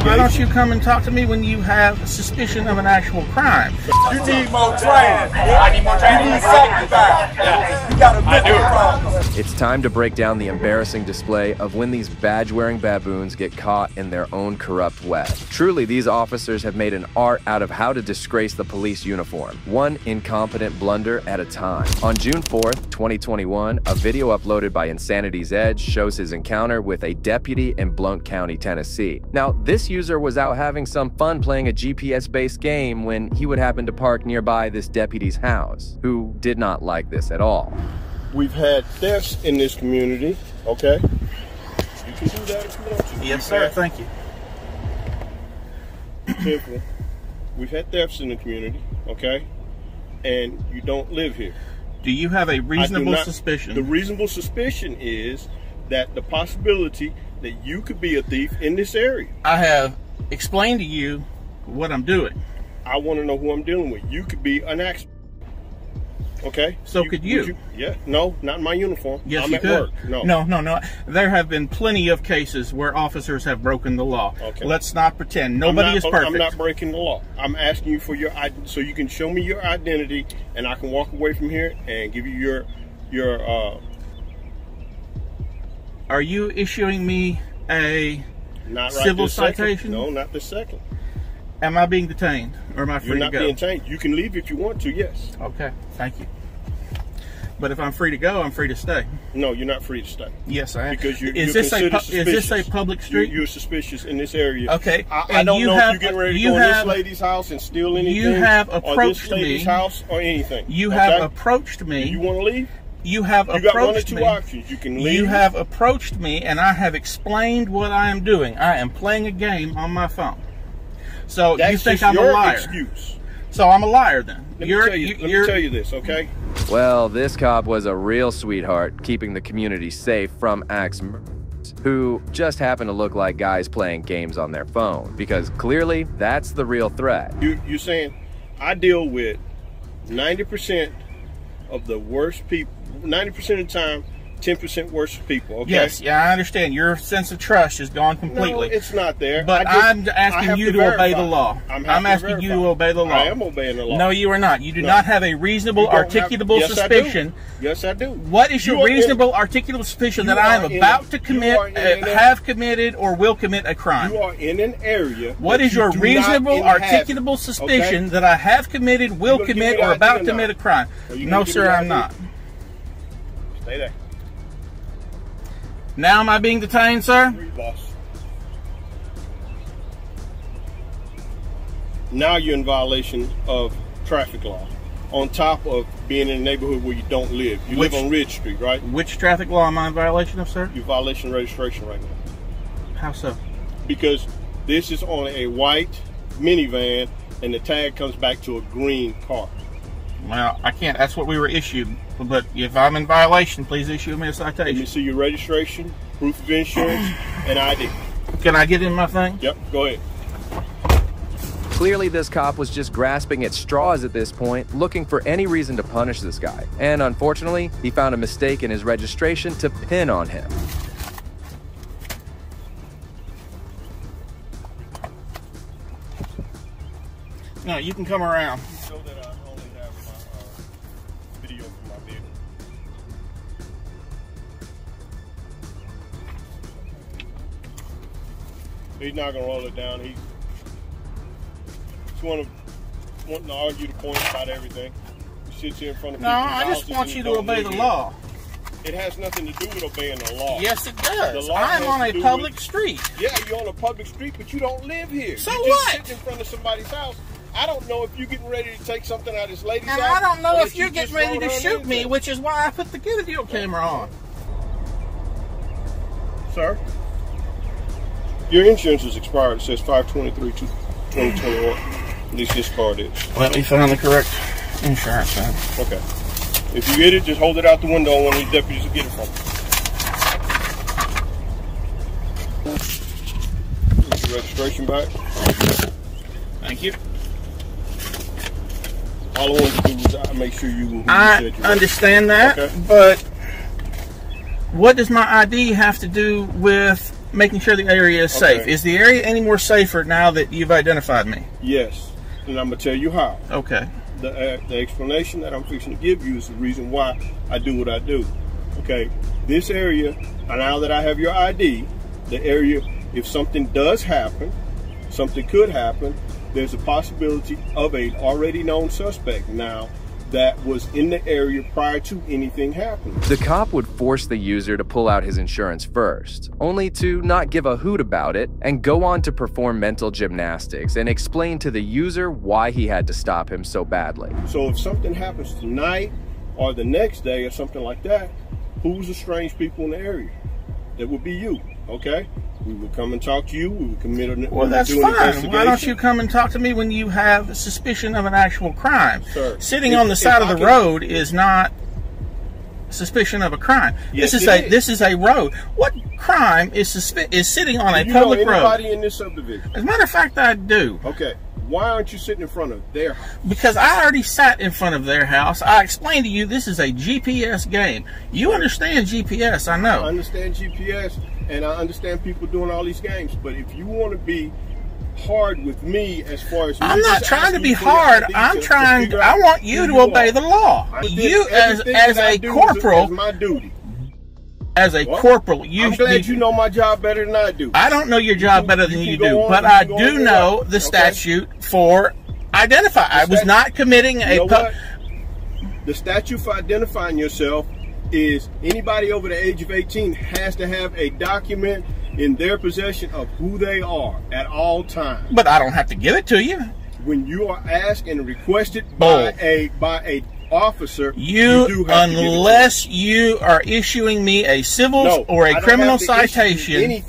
Why don't you come and talk to me when you have suspicion of an actual crime? You need more training. I need more training. You need sacrifice. Yeah. You got a mental problem. It's time to break down the embarrassing display of when these badge-wearing baboons get caught in their own corrupt web. Truly, these officers have made an art out of how to disgrace the police uniform, one incompetent blunder at a time. On June 4th, 2021, a video uploaded by Insanity's Edge shows his encounter with a deputy in Blount County, Tennessee. Now, this user was out having some fun playing a GPS-based game when he would happen to park nearby this deputy's house, who did not like this at all. We've had thefts in this community, okay? You can do that if you want to. Yes, sir. Thank you. Simple. We've had thefts in the community, okay? And you don't live here. Do you have a reasonable suspicion? The reasonable suspicion is that the possibility that you could be a thief in this area. I have explained to you what I'm doing. I want to know who I'm dealing with. You could be an accident. Okay? So could you? Yeah. No, not in my uniform. Yes, I'm you at could. work. No. No. There have been plenty of cases where officers have broken the law. Okay. Let's not pretend. Nobody is perfect. I'm not breaking the law. I'm asking you for your so you can show me your identity, and I can walk away from here and give you your Are you issuing me a not right civil this second. citation? No, not this second. Am I being detained, or am I free to go? You're not being detained. You can leave if you want to, yes. Okay, thank you. But if I'm free to go, I'm free to stay. No, you're not free to stay. Yes, I am. Because is this a public street? You're suspicious in this area. Okay. I don't know if you're getting ready to go in this lady's house and steal anything. You have approached or this lady's house or anything. You have approached me. You want to leave? You have approached me. You got one or two options. You can leave. You have approached me, and I have explained what I am doing. I am playing a game on my phone. So that's you think just I'm your a liar? Excuse. So I'm a liar then. Let me tell you this, okay? Well, this cop was a real sweetheart, keeping the community safe from axe murderers, who just happen to look like guys playing games on their phone, because clearly that's the real threat. You're saying I deal with 90% of the worst people, 90% of the time, 10% worse people, okay? Yes, yeah, I understand. Your sense of trust is gone completely. No, it's not there. But I'm asking you to obey the law. I'm asking you to obey the law. I am obeying the law. No, you are not. You do not have a reasonable, articulable suspicion. Yes, I do. What is your reasonable, articulable suspicion that I am about to commit, have committed, or will commit a crime? You are in an area. What is your reasonable, articulable suspicion that I have committed, will commit, or about to commit a crime? No, sir, I'm not. Stay there. Now am I being detained, sir? Boss. Now you're in violation of traffic law. On top of being in a neighborhood where you don't live. You live on Ridge Street, right? Which traffic law am I in violation of, sir? You're violation of registration right now. How so? Because this is on a white minivan and the tag comes back to a green car. Well, I can't. That's what we were issued. But if I'm in violation, please issue me a citation. Let me see your registration, proof of insurance, and ID. Can I get in my thing? Yep, go ahead. Clearly, this cop was just grasping at straws at this point, looking for any reason to punish this guy. And unfortunately, he found a mistake in his registration to pin on him. No, you can come around. Show that I only have my video for my vehicle. He's not gonna roll it down. He's wanting to argue the point about everything. He sits here in front of people. No, I just want you to obey the law. It has nothing to do with obeying the law. Yes, it does. I'm on a public street. Yeah, you're on a public street, but you don't live here. So you what? Just sitting in front of somebody's house. I don't know if you're getting ready to take something out of this lady's house. And I don't know if you're getting ready to shoot me, which is why I put the video camera on. Sir, your insurance is expired. It says 5/23/2021. At least this card is. Let me find the correct insurance then. Okay. If you get it, just hold it out the window and one of these deputies will get it from you. Here's your registration back. Thank you. All I want to do is make sure you. I understand that, okay. But what does my ID have to do with making sure the area is safe. Is the area any more safer now that you've identified me? Yes, and I'm going to tell you how. Okay. The explanation that I'm fixing to give you is the reason why I do what I do. Okay, this area, now that I have your ID, the area, if something does happen, something could happen, there's a possibility of a already known suspect now that was in the area prior to anything happening. The cop would force the user to pull out his insurance first, only to not give a hoot about it and go on to perform mental gymnastics and explain to the user why he had to stop him so badly. So if something happens tonight or the next day or something like that, who's the strange people in the area? That would be you, okay? We would come and talk to you. We would commit an Well, that's fine. Why don't you come and talk to me when you have suspicion of an actual crime? Sir, Sitting on the side of the road is not suspicion of a crime. Yes, this is a road. What crime is sitting on a public road? Do you know anybody in this subdivision? As a matter of fact, I do. Okay. Why aren't you sitting in front of their house? Because I already sat in front of their house. I explained to you this is a GPS game. You understand GPS, I know. I understand GPS, and I understand people doing all these games. But if you want to be hard with me as far as... I'm not trying to be hard. I want you to obey the law. You, as a corporal... It's my duty. As a corporal, I'm glad you know my job better than I do. I don't know your job better than you do, but I do know the statute for identify. I was not committing a... The statute for identifying yourself is anybody over the age of 18 has to have a document in their possession of who they are at all times. But I don't have to give it to you. When you are asked and requested by a officer, unless you are issuing me a civil or a criminal citation,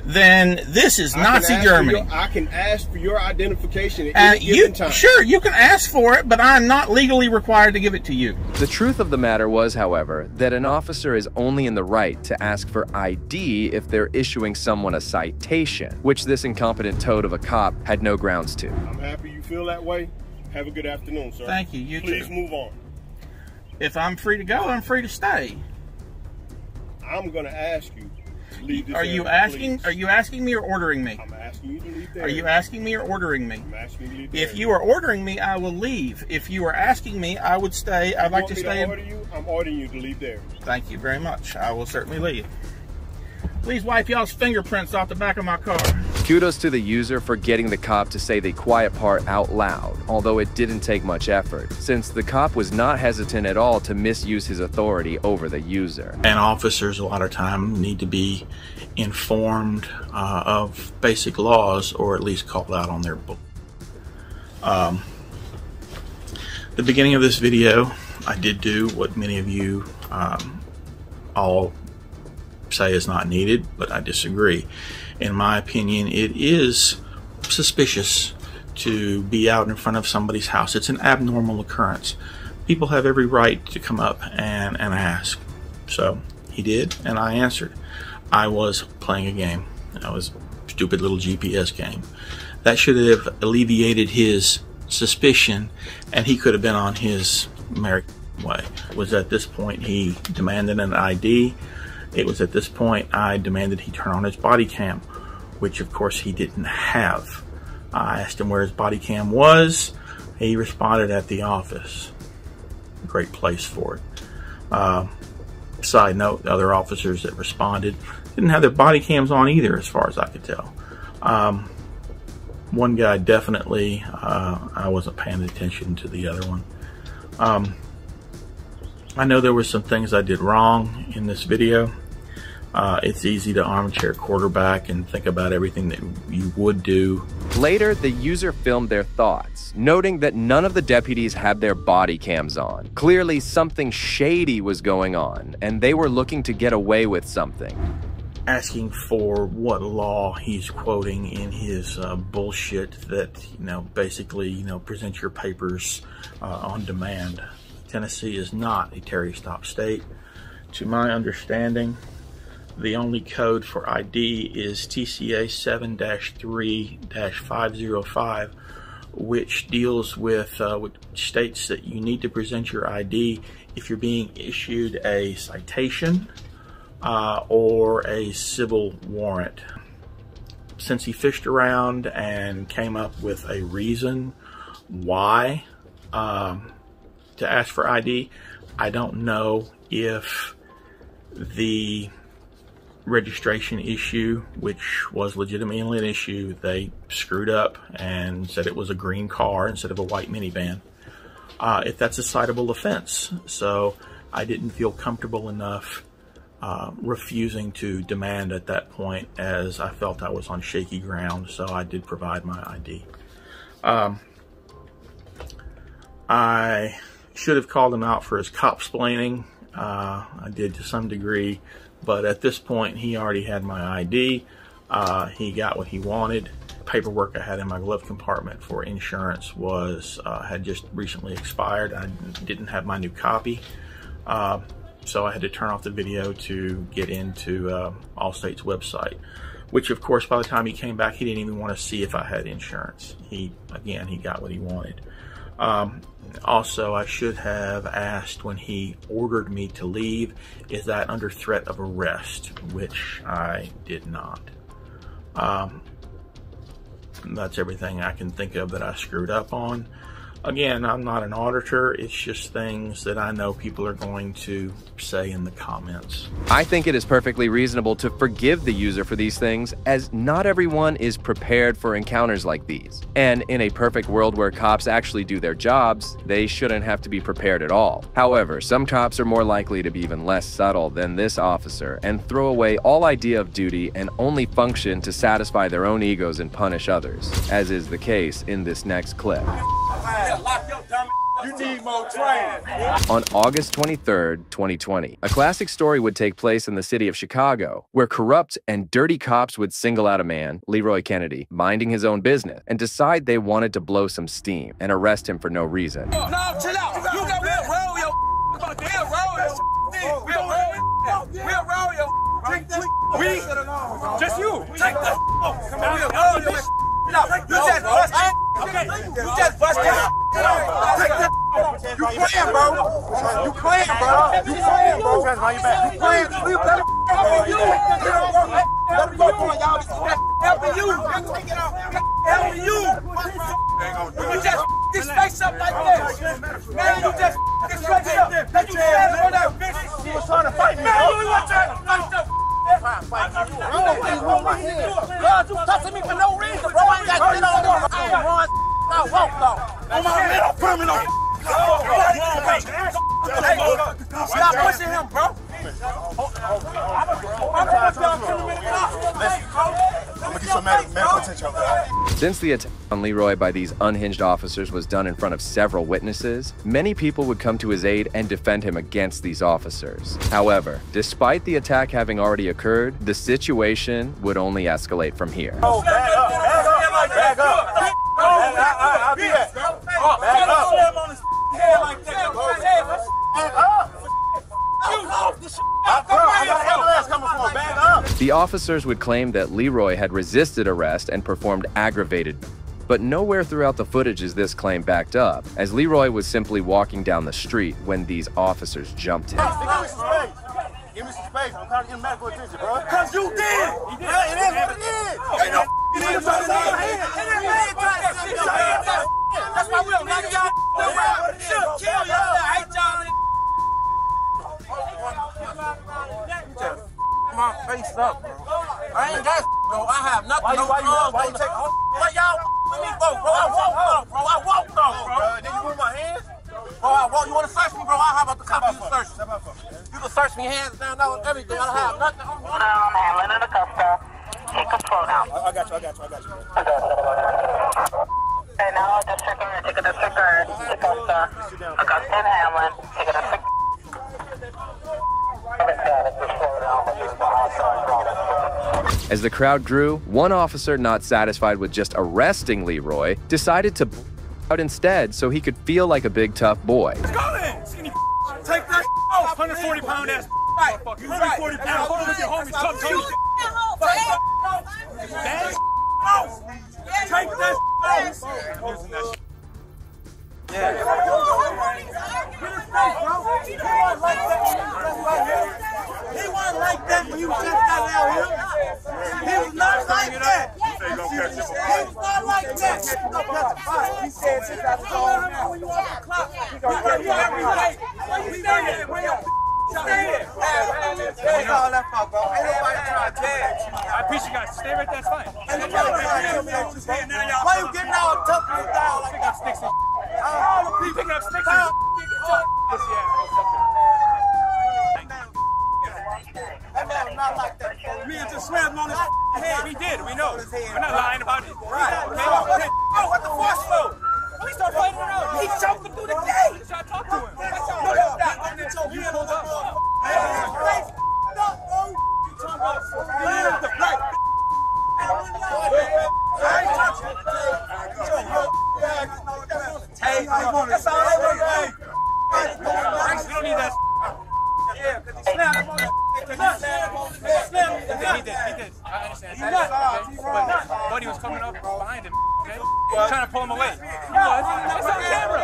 then this is Nazi Germany. I can ask for your identification at any given time. Sure, you can ask for it, but I'm not legally required to give it to you. The truth of the matter was, however, that an officer is only in the right to ask for ID if they're issuing someone a citation, which this incompetent toad of a cop had no grounds to. I'm happy you feel that way. Have a good afternoon, sir. Thank you. You too. Please move on. If I'm free to go, I'm free to stay. I'm going to ask you to leave this area, please. Are you asking me or ordering me? I'm asking you to leave there. Are you asking me or ordering me? I'm asking you to leave there. If you are ordering me, I will leave. If you are asking me, I would stay. I'd like to stay. I'm ordering you to leave there. Thank you very much. I will certainly leave. Please wipe y'all's fingerprints off the back of my car. Kudos to the user for getting the cop to say the quiet part out loud, although it didn't take much effort, since the cop was not hesitant at all to misuse his authority over the user. And officers a lot of time need to be informed of basic laws, or at least called out on their book. The beginning of this video, I did do what many of you all say is not needed, but I disagree. In my opinion, it is suspicious to be out in front of somebody's house. It's an abnormal occurrence. People have every right to come up and ask. So he did, and I answered. I was playing a game. I was a stupid little GPS game. That should have alleviated his suspicion, and he could have been on his American way. It was at this point he demanded an ID. It was at this point I demanded he turn on his body cam, which of course he didn't have. I asked him where his body cam was. He responded at the office. Great place for it. Side note, the other officers that responded didn't have their body cams on either, as far as I could tell. One guy definitely, I wasn't paying attention to the other one. I know there were some things I did wrong in this video. It's easy to armchair quarterback and think about everything that you would do. Later, the user filmed their thoughts, noting that none of the deputies had their body cams on. Clearly, something shady was going on, and they were looking to get away with something. Asking for what law he's quoting in his bullshit that, basically, present your papers on demand. Tennessee is not a Terry stop state. To my understanding, the only code for ID is TCA 7-3-505, which deals with, which states that you need to present your ID if you're being issued a citation or a civil warrant. Since he fished around and came up with a reason why to ask for ID, I don't know if the registration issue, which was legitimately an issue, they screwed up and said it was a green car instead of a white minivan, if that's a citable offense. So I didn't feel comfortable enough refusing to demand at that point, as I felt I was on shaky ground, so I did provide my ID. I should have called him out for his cop-splaining. I did to some degree, but at this point he already had my ID. He got what he wanted. Paperwork I had in my glove compartment for insurance was had just recently expired. I didn't have my new copy, so I had to turn off the video to get into Allstate's website, which of course by the time he came back he didn't even want to see if I had insurance. He got what he wanted. Also, I should have asked when he ordered me to leave, is that under threat of arrest, which I did not. That's everything I can think of that I screwed up on. Again, I'm not an auditor. It's just things that I know people are going to say in the comments. I think it is perfectly reasonable to forgive the user for these things, as not everyone is prepared for encounters like these. And in a perfect world where cops actually do their jobs, they shouldn't have to be prepared at all. However, some cops are more likely to be even less subtle than this officer and throw away all idea of duty and only function to satisfy their own egos and punish others, as is the case in this next clip. You need more training. On August 23rd, 2020, a classic story would take place in the city of Chicago, where corrupt and dirty cops would single out a man, Leroy Kennedy, minding his own business, and decide they wanted to blow some steam and arrest him for no reason. No, chill out. You got we'll roll your. We'll roll your. Take that. We just you. Take that. We'll roll your. No, you just bust. Okay, you just bust. Take that. You playing, bro. You playing, bro. You playing, bro. You playing. You better. Helping you. Helping you. You just this face up like this. Man, you just this face up. Let you stand for that bitch. You was trying to fight me. Man, you was trying to fight up. You hold my hand. God, you touching me for no reason, bro. I ain't got shit on you. I ain't run. I won't, though. On my little criminal. Stop pushing him, bro. Since the attack on Leroy by these unhinged officers was done in front of several witnesses, many people would come to his aid and defend him against these officers. However, despite the attack having already occurred, the situation would only escalate from here. Oh, back up, back up, back up. I'll be that. Back up. The officers would claim that Leroy had resisted arrest and performed aggravated, but nowhere throughout the footage is this claim backed up, as Leroy was simply walking down the street when these officers jumped him. Give me some space. Give me some space. I'm trying to get medical attention, bro. Because you did. It is what it is. Ain't no that's why we don't like y'all. Kill y'all. I hate y'all. My face up, bro. I ain't got bro. I have nothing. Why y'all with me, bro? I walked off, bro. Then you move my hands? Bro, you want to search me, bro? I'll have the copy. You search me. You can search me hands down, everything. I have nothing. I'm handling the customer. Take control now. I got you. Okay, now district guard, take a district guard. Augusta and Hamlin, take a district. As the crowd grew, one officer, not satisfied with just arresting Leroy, decided to out instead so he could feel like a big tough boy. Go ahead, skinny. Take that off. 140-pound ass. Right. 140 pounds. Hold with your homies. Come to you. Take that off. Yeah. He wasn't like that. He said she got his own now. He gonna get you every day. Why you stay here? Where your stay here? That's all that fuck, bro. Ain't nobody trying to tell you. I appreciate you guys. Stay right there, that's fine. Ain't nobody trying to tell me. Why you getting all tough and down like that? Sticks and all the people picking up sticks and That man was not like that. me and just slammed on his head. We did, we know. We're not lying about it. Right. Okay? What the force for? We start fighting around. He choking through the gate. We tried to talk to him. You pulled up. Hey, that's all they want. We don't need that. Yeah, because he slammed him on the He did. I understand. But Buddy was coming up behind him. Okay? Trying to pull him away. He was. It's on camera.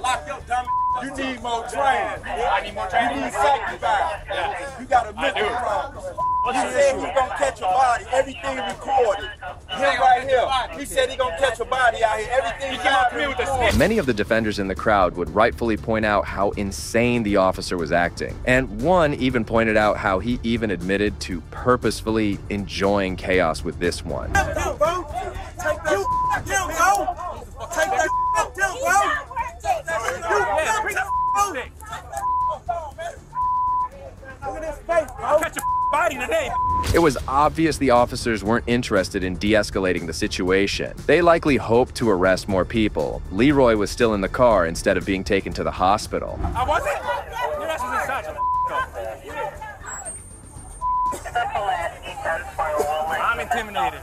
Lock your dumb. You need more training. I need more training. You need sacrifice. You got a mental problem. He said he's gonna catch a body. Everything recorded. Him right here. He said he's gonna catch a body out here. Everything he came up to me with the stick. Many of the defenders in the crowd would rightfully point out how insane the officer was acting. And one even pointed out how he even admitted to purposefully enjoying chaos with this one. Take that bro. Take that Look at his face, bro. Catch a body today. It was obvious the officers weren't interested in de-escalating the situation. They likely hoped to arrest more people. Leroy was still in the car instead of being taken to the hospital. I wasn't. Your ass was inside. I'm intimidated.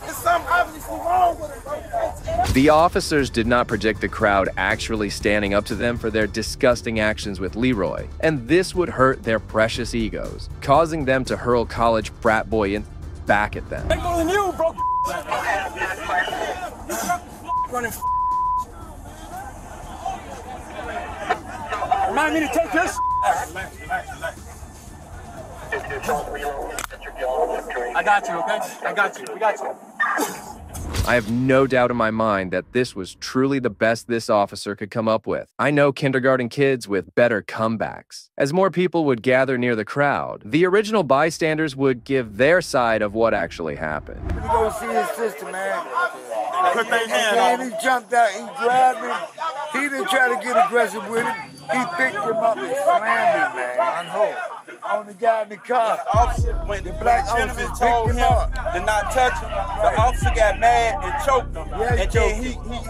There's something obviously wrong with him, bro. The officers did not predict the crowd actually standing up to them for their disgusting actions with Leroy, and this would hurt their precious egos, causing them to hurl college frat boy back at them. Big more than you, bro. Running. Remind me to take this. I got you, okay? I got you. We got you. I have no doubt in my mind that this was truly the best this officer could come up with. I know kindergarten kids with better comebacks. As more people would gather near the crowd, the original bystanders would give their side of what actually happened. Let me go see his sister, man. Put their hand on him. He jumped out, he grabbed him. He didn't try to get aggressive with him. He picked him up and slammed him, man. On the guy in the car. The officer, when the black gentleman told him to not touch him, the officer got mad and choked him. Yeah, and then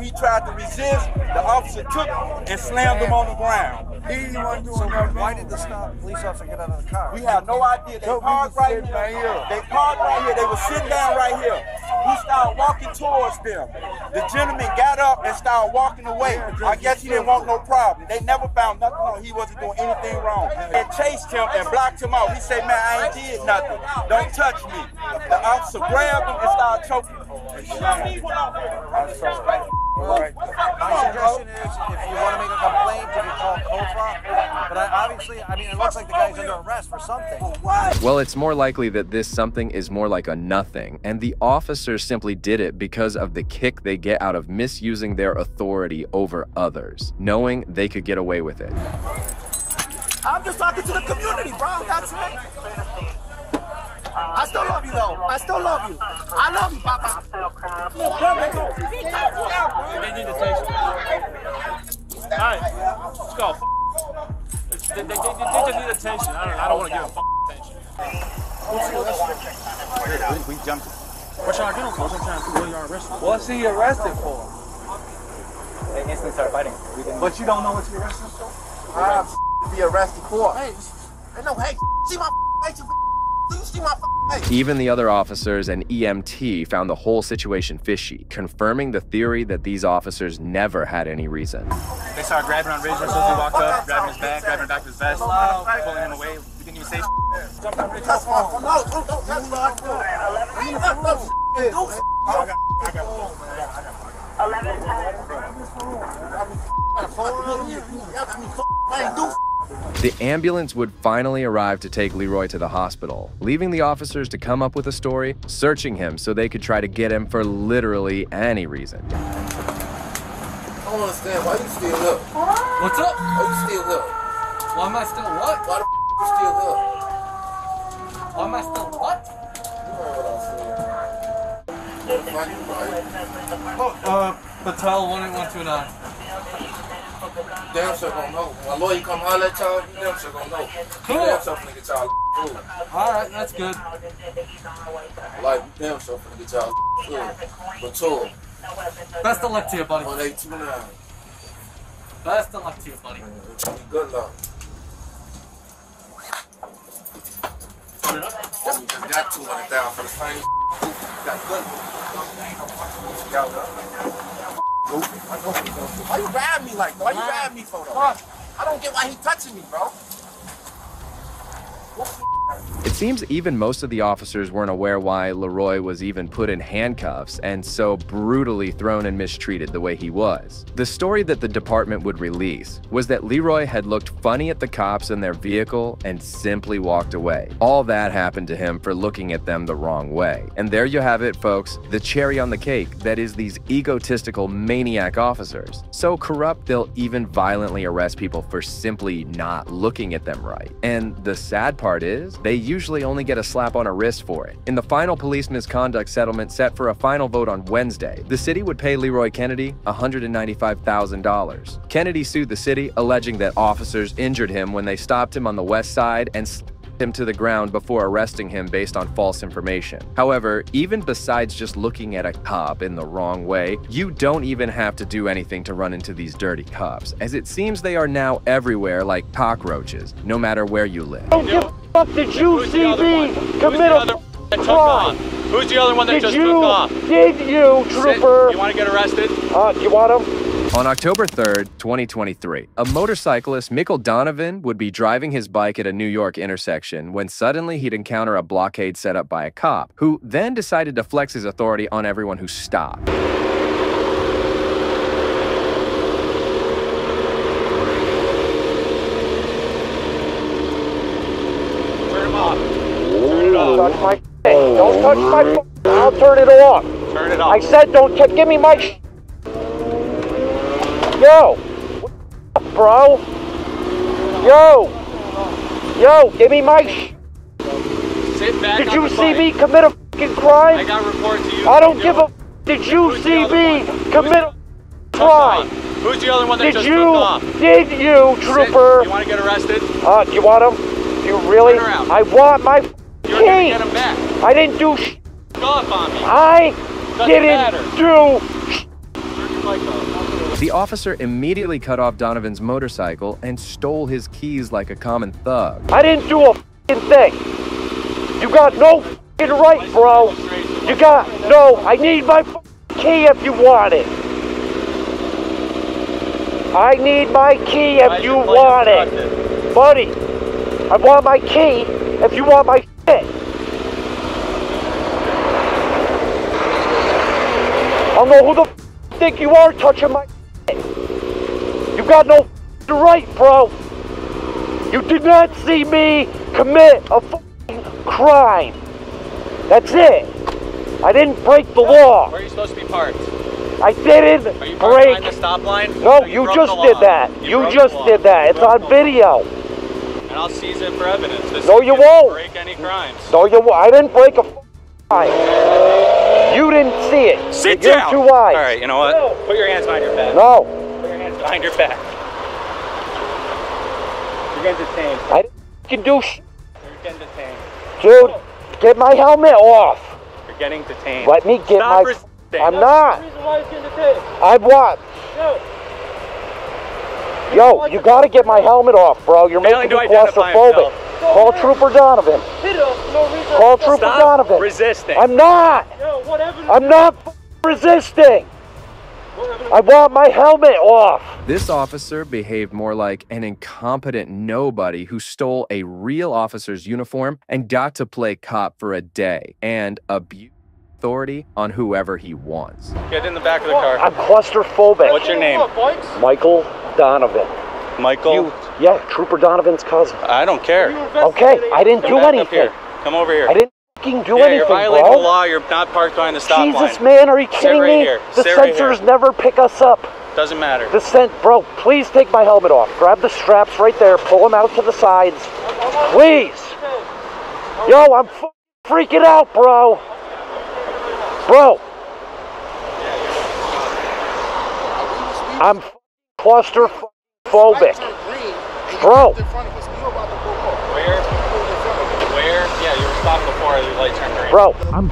he tried to resist. The officer took him and slammed him on the ground. He wasn't doing nothing. Why did the police officer get out of the car? We have no idea. They parked right here. They parked right here. They were sitting down right here. He started walking towards them. The gentleman got up and started walking away. I guess he didn't want no problem. They never found nothing on. He wasn't doing anything wrong. They chased him and blocked him out. He said, man, I ain't did nothing. Don't touch me. The officer grabbed him and started choking him. My suggestion is, if you want to make a complaint, you can call COFA. But obviously, it looks like the guy's under arrest for something. Well, it's more likely that this something is more like a nothing, and the officers simply did it because of the kick they get out of misusing their authority over others, knowing they could get away with it. I'm just talking to the community, bro. That's it. I still love you, though. I still love you. I love you, Papa. They need attention. All right, let's go. They just need attention. I don't want to give them attention. We jumped. What y'all doing? I'm trying to see what y'all arrested for. What's he arrested for? They instantly started fighting. But you don't know what you're arrested for? Be arrested for. Hey, no, hey, see my face. Do you see my face? Even the other officers and EMT found the whole situation fishy, confirming the theory that these officers never had any reason. They started grabbing on Ridge as soon as he walked up, grabbing his bag, grabbing the back of his vest, pulling him away. We didn't even say Jump on Ridge. Don't touch my phone. I got The ambulance would finally arrive to take Leroy to the hospital, leaving the officers to come up with a story, searching him so they could try to get him for literally any reason. I don't understand. Why you still here? What's up? Why you still here? Why am I still what? Why the you still here? Why am I still what? You heard what I said. Patel 18129. Damn sure gonna know. When my lawyer come holler at y'all, you damn sure gonna know. Cool. Damn sure finna get y'all food. Alright, that's good. Like, you damn sure finna get y'all food. But tour. Best of luck to you, buddy. 1829. Best of luck to you, buddy. Good luck. That we just got 200,000 for the same got good. Why you grabbing me like that? Why you grabbing me for though? I don't get why he touching me, bro. It seems even most of the officers weren't aware why Leroy was even put in handcuffs and so brutally thrown and mistreated the way he was. The story that the department would release was that Leroy had looked funny at the cops in their vehicle and simply walked away. All that happened to him for looking at them the wrong way. And there you have it, folks, the cherry on the cake that is these egotistical maniac officers. So corrupt they'll even violently arrest people for simply not looking at them right. And the sad part is, they usually only get a slap on a wrist for it. In the final police misconduct settlement set for a final vote on Wednesday, the city would pay Leroy Kennedy $195,000. Kennedy sued the city, alleging that officers injured him when they stopped him on the west side and slammed him to the ground before arresting him based on false information. However, even besides just looking at a cop in the wrong way, you don't even have to do anything to run into these dirty cops, as it seems they are now everywhere like cockroaches, no matter where you live. Don't give a fuck, did you see me commit a crime? Who's the other one that just took off? Did you, trooper? You want to get arrested? Do you want him? On October 3rd, 2023, a motorcyclist, Michael Donovan, would be driving his bike at a New York intersection when suddenly he'd encounter a blockade set up by a cop, who then decided to flex his authority on everyone who stopped. Touch my don't touch my I'll turn it off. Turn it off. I said don't give me my Yo, bro. Yo, give me my Sit back. Did you see me commit a fucking crime? I got a report to you. I don't give a Did you see me commit a crime? Who's the other one that just took off? Did you, trooper? You want to get arrested? Do you want him? Do you really? Turn around. I want my You're key. gonna get him back. I didn't do sh. Go off on me. I didn't do sh. The officer immediately cut off Donovan's motorcycle and stole his keys like a common thug. I didn't do a f***ing thing. You got no f***ing right, bro. You got no. I need my key if you want it. I need my key if you want it, buddy. I want my key if you want my shit. I don't know who the f think you are touching my shit. You got no f***ing right, bro. You did not see me commit a f***ing crime. That's it. I didn't break the law. Where are you supposed to be parked? I didn't Are you parked break. behind the stop line? No, you just did that. You just did that. It's on video. And I'll seize it for evidence. No, you won't. Break any crimes. No, you won't. I didn't break a crime. You didn't see it. Sit You're down. too wise. All right, you know what? No. Put your hands behind your back. No. Put your hands behind your back. You're getting detained. I didn't do sh. You're getting detained. Dude, get my helmet off. You're getting detained. Let me get Stop my. resisting. I'm not. That's the reason why he's getting detained. I want. Yo, you gotta get my helmet off, bro. You're making me claustrophobic. Call Trooper Donovan. Call Trooper Donovan. Resisting. I'm not. I'm not resisting. I want my helmet off. This officer behaved more like an incompetent nobody who stole a real officer's uniform and got to play cop for a day and abuse authority on whoever he wants. Get in the back of the car. I'm claustrophobic. What's your name? Michael Donovan. Michael? Yeah, Trooper Donovan's cousin. I don't care. Okay, I didn't do anything. Come over here. I didn't fucking do Yeah, anything, you're violating bro. the law. You're not parked behind the stop line. Jesus, man, are you kidding right me? Here. The sensors never pick us up. Doesn't matter. Bro, please take my helmet off. Grab the straps right there. Pull them out to the sides. Please. Yo, I'm freaking out, bro. Bro. I'm claustrophobic. Bro. Where? Yeah, you were stopped before the light turned green. Bro, I'm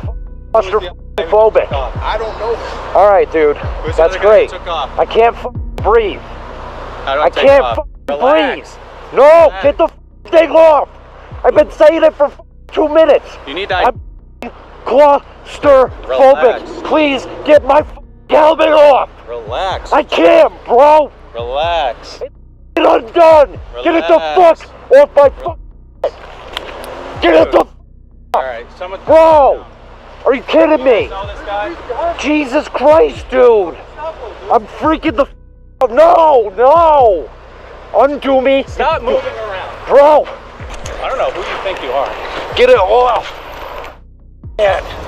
claustrophobic. I don't know. All right, dude. That's great. I can't breathe. I can't breathe. No, get the thing off. I've been saying it for 2 minutes. You need to. I'm claustrophobic. Relax. Please get my helmet off. Relax. I can't, bro. Relax. Get undone. Relax. Get it the fuck off my Get it the Alright, someone. Bro! Are you kidding me? Jesus Christ, dude! I'm freaking the out. No! Undo me. Stop moving around. Bro! I don't know who you think you are. Get it off!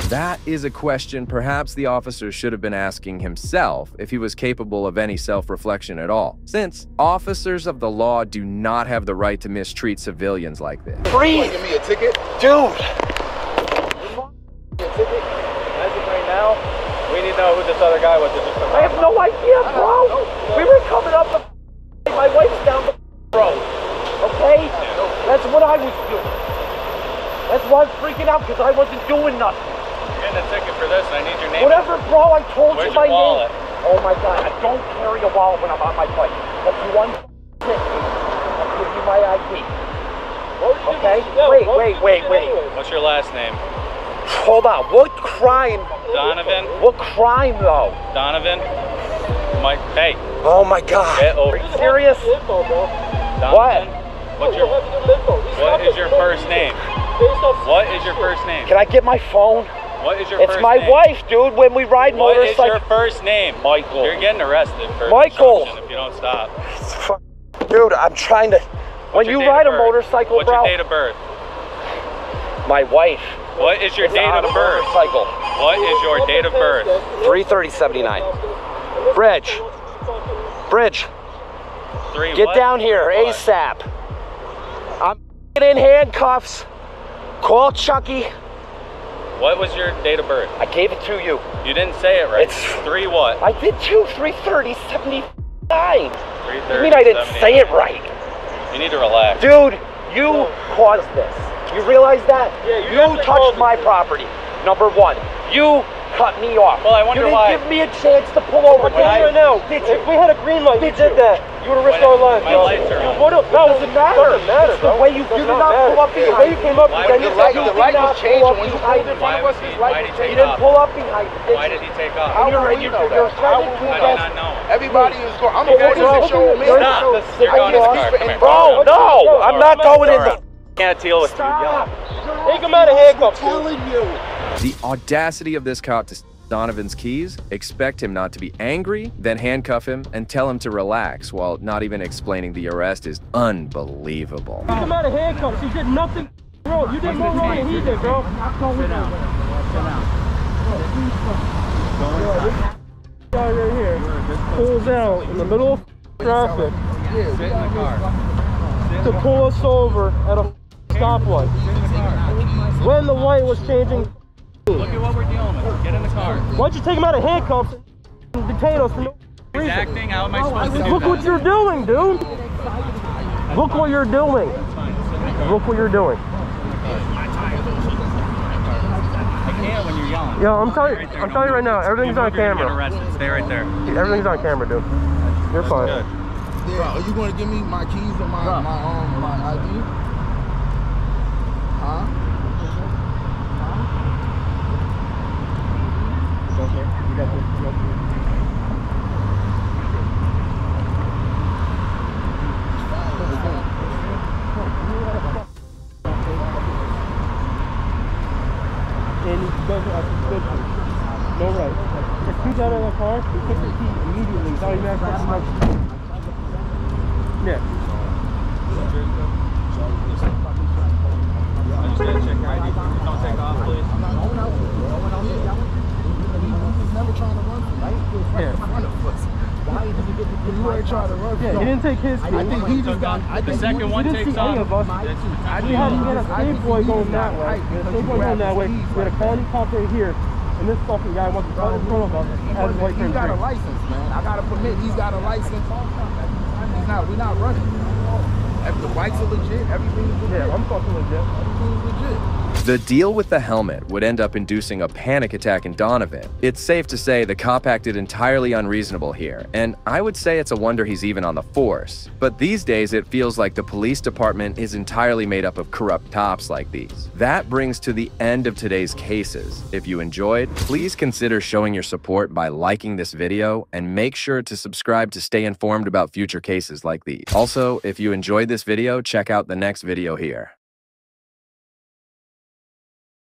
That is a question perhaps the officer should have been asking himself if he was capable of any self-reflection at all, since officers of the law do not have the right to mistreat civilians like this. Breathe! Give me a ticket? Dude! As of right now, we need to know who this other guy was that just took off. I have no idea, bro! We were coming up the my wife's down the road. Okay? That's what I was doing. That's why I'm freaking out, because I wasn't doing nothing. You're getting a ticket for this, and I need your name. Whatever, bro, I told Where's you my your wallet? name. Oh my god, I don't carry a wallet when I'm on my bike. That's one thing. I'll give you my ID. Okay? Wait. What's your last name? Hold on, what crime? Donovan? What crime, though? Donovan? Mike, hey. Oh my god. Get over. Are you serious? Donovan? What is your first name? What is your first name? Can I get my phone? What is your it's first my name? wife, dude, when we ride motorcycles. What is your first name? Michael. You're getting arrested for Michael. obstruction if you don't stop. Dude, I'm trying to... When you ride a motorcycle, What's bro... your date of birth? My wife. What is your date of birth? Motorcycle. What is your date of birth? 3/30/79. Bridge. Get what? down here, What? ASAP. I'm in handcuffs. Call Chucky. What was your date of birth? I gave it to you. You didn't say it right. It's 3 what? I did too. 3/30/79. 3/30. You mean I didn't say it right? You need to relax. Dude, you caused this. You realize that? Yeah, you touched my property. Number one. You cut me off. Well, I wonder you didn't why. give me a chance to pull over. Right now. If we had a green light, you did that. You would have risked our lives. My lights are on. No, it doesn't matter. It doesn't matter, bro. The way you did not pull up behind. The way you came up behind. The light was changed when you pulled in front of us. Why did he take You didn't off? pull up behind. Why did he take off? How will you know that? How will we I know? do not know. Everybody is going. I'm a 46-year-old man. Stop. You're going in the car. Come here. Bro, no, I'm not going in the... Can't deal with you. Take him out of handcuffs. I'm telling you. The audacity of this cop to Donovan's keys, expect him not to be angry, then handcuff him and tell him to relax while not even explaining the arrest is unbelievable. Take him out of handcuffs. He did nothing wrong. You did more wrong than he did, bro. Sit down. Guy right here pulls out in the middle of traffic to pull us over at a stoplight when the light was changing. Look at what we're dealing with. Get in the car. Why'd you take him out of handcuffs and detain us for no He's reason? acting. How am I supposed to do Look that? what you're doing, dude. Look what you're doing. Look what you're doing. I can't when you're yelling. Yeah, I'm telling you right now, everything's on camera. Get arrested. Stay right there. Everything's on camera, dude. You're fine. Good. Yeah, are you going to give me my keys and my ID? Huh? You got this. And he goes to suspicion. No right. If he's out of the car, he takes the key immediately. He's already messed up my key. Yeah. I just gotta check your ID. Don't take off, please. I'm not going out. He's never trying to run from me. Yeah. Why did he get the you ain't trying to run from Yeah, he didn't take his speed. I think he just got. I think the second one takes off. We had a same boy going that way. We had a same boy going that way. We had a county cop right here. And this fucking guy wants to run in front of us. He's got a license, man. I got to permit. He's got a license. He's not. We're not running. The bikes are legit. Everything is legit. Yeah, I'm fucking legit. Everything is legit. The deal with the helmet would end up inducing a panic attack in Donovan. It's safe to say the cop acted entirely unreasonable here, and I would say it's a wonder he's even on the force. But these days it feels like the police department is entirely made up of corrupt cops like these. That brings to the end of today's cases. If you enjoyed, please consider showing your support by liking this video, and make sure to subscribe to stay informed about future cases like these. Also, if you enjoyed this video, check out the next video here.